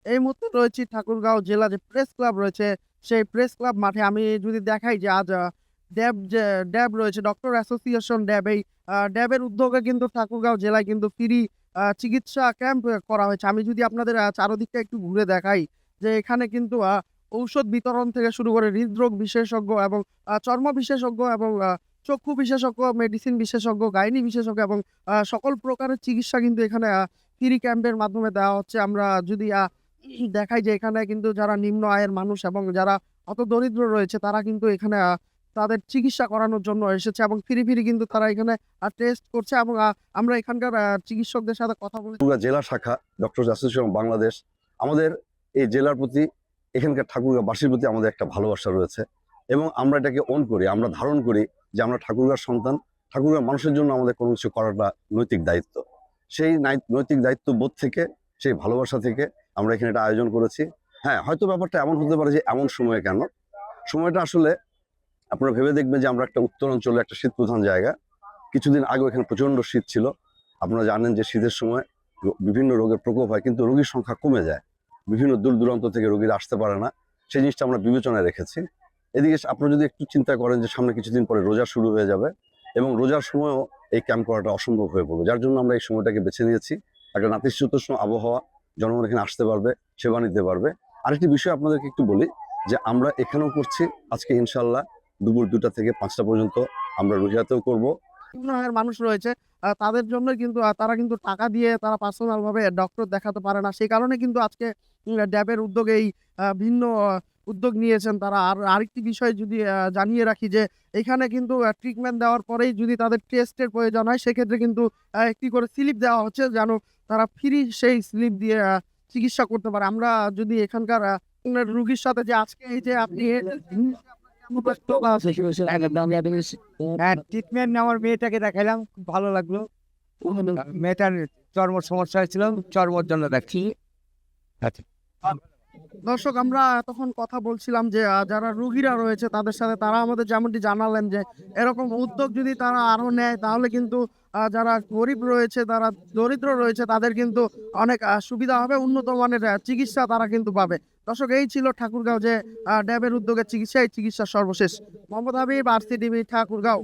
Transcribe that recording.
এই মুহূর্তে রয়েছি ঠাকুরগাঁও জেলা যে প্রেস ক্লাব রয়েছে, সেই প্রেস ক্লাব মাঠে। আমি যদি দেখাই যে আজ যে ড্যাব রয়েছে, ডক্টর অ্যাসোসিয়েশন ড্যাব, এই ড্যাবের উদ্যোগে কিন্তু ঠাকুরগাঁও জেলায় কিন্তু ফ্রি চিকিৎসা ক্যাম্প করা হয়েছে। আমি যদি আপনাদের চারদিকটা একটু ঘুরে দেখাই, যে এখানে কিন্তু ঔষধ বিতরণ থেকে শুরু করে হৃদরোগ বিশেষজ্ঞ এবং চর্ম বিশেষজ্ঞ এবং চক্ষু বিশেষজ্ঞ, মেডিসিন বিশেষজ্ঞ, গাইনি বিশেষজ্ঞ এবং সকল প্রকারের চিকিৎসা কিন্তু এখানে ফ্রি ক্যাম্পের মাধ্যমে দেওয়া হচ্ছে। আমরা যদি দেখাই যে এখানে কিন্তু যারা নিম্ন আয়ের মানুষ এবং যারা হতদরিদ্র রয়েছে তারা কিন্তু এখানে তাদের চিকিৎসা করানোর জন্য এসেছে এবং ফ্রি কিন্তু তারা এখানে টেস্ট করছে এবং আমরা এখানকার চিকিৎসকদের সাথে কথা বলে ঠাকুরগাঁও জেলা শাখা ডক্টর অ্যাসোসিয়েশন বাংলাদেশ, আমাদের এই জেলার প্রতি, এখানকার ঠাকুরগাঁওবাসীর প্রতি আমাদের একটা ভালোবাসা রয়েছে এবং আমরা এটাকে অন করি, আমরা ধারণ করি যে আমরা ঠাকুরগাঁওর সন্তান। ঠাকুরগাঁও মানুষের জন্য আমাদের কোনো কিছু করাটা নৈতিক দায়িত্ব। সেই নৈতিক দায়িত্ব বোধ থেকে, সেই ভালোবাসা থেকে আমরা এখানে এটা আয়োজন করেছি। হ্যাঁ, হয়তো ব্যাপারটা এমন হতে পারে যে এমন সময়ে কেন, সময়টা আসলে আপনারা ভেবে দেখবেন যে আমরা একটা উত্তর অঞ্চলে, একটা শীত প্রধান জায়গা। কিছুদিন আগে এখানে প্রচন্ড শীত ছিল। আপনারা জানেন যে শীতের সময় বিভিন্ন রোগের প্রকোপ হয়, কিন্তু রোগীর সংখ্যা কমে যায়, বিভিন্ন দূর দূরান্ত থেকে রোগীরা আসতে পারে না। সেই জিনিসটা আমরা বিবেচনায় রেখেছি। এদিকে আপনারা যদি একটু চিন্তা করেন যে সামনে কিছুদিন পরে রোজা শুরু হয়ে যাবে এবং রোজার সময়ও এই ক্যাম্প করাটা অসম্ভব হয়ে পড়বে, যার জন্য আমরা এই সময়টাকে বেছে নিয়েছি। একটা নাতিশীতোষ্ণ আবহাওয়া, জনগণ এখানে আসতে পারবে, সেবা নিতে পারবে। আরেকটি বিষয় আপনাদেরকে একটু বলি যে আমরা এখানেও করছি, আজকে ইনশাল্লাহ দুপুর 2টা থেকে 5টা পর্যন্ত আমরা রোজাতেও করব। বিভিন্ন আয়ের মানুষ রয়েছে, তাদের জন্য কিন্তু তারা কিন্তু টাকা দিয়ে তারা পার্সোনাল ভাবে ডক্টর দেখাতে পারে না। সেই কারণে কিন্তু আজকে ড্যাবের উদ্যোগে এই ভিন্ন উদ্যোগ নিয়েছেন তারা। আর আরেকটি বিষয় যদি জানিয়ে রাখি যে এখানে কিন্তু ট্রিটমেন্ট দেওয়ার পরেই যদি তাদের টেস্টের প্রয়োজন হয়, সেক্ষেত্রে কিন্তু একটি করে স্লিপ দেওয়া হচ্ছে যেন তারা ফ্রি সেই স্লিপ দিয়ে চিকিৎসা করতে পারে। আমরা যদি এখানকার রুগীর সাথে যে আজকে এই যে আপনি হ্যাঁ, ট্রিটমেন্ট আমার মেয়েটাকে দেখালাম, খুব ভালো লাগলো। মেয়েটার চর্ম সমস্যা হয়েছিল, চর্মর জন্য দেখছি। আচ্ছা, দর্শক, আমরা তখন কথা বলছিলাম যে যারা রুগীরা রয়েছে তাদের সাথে, তারা আমাদের যেমনটি জানালেন যে এরকম উদ্যোগ যদি তারা আরো নেয় তাহলে কিন্তু যারা গরিব রয়েছে, তারা দরিদ্র রয়েছে, তাদের কিন্তু অনেক সুবিধা হবে, উন্নত মানের চিকিৎসা তারা কিন্তু পাবে। দর্শক, এই ছিল ঠাকুরগাঁও যে ড্যাবের উদ্যোগে চিকিৎসা, এই চিকিৎসার সর্বশেষ। Mohammad Habib, RC TV, Thakurgaon.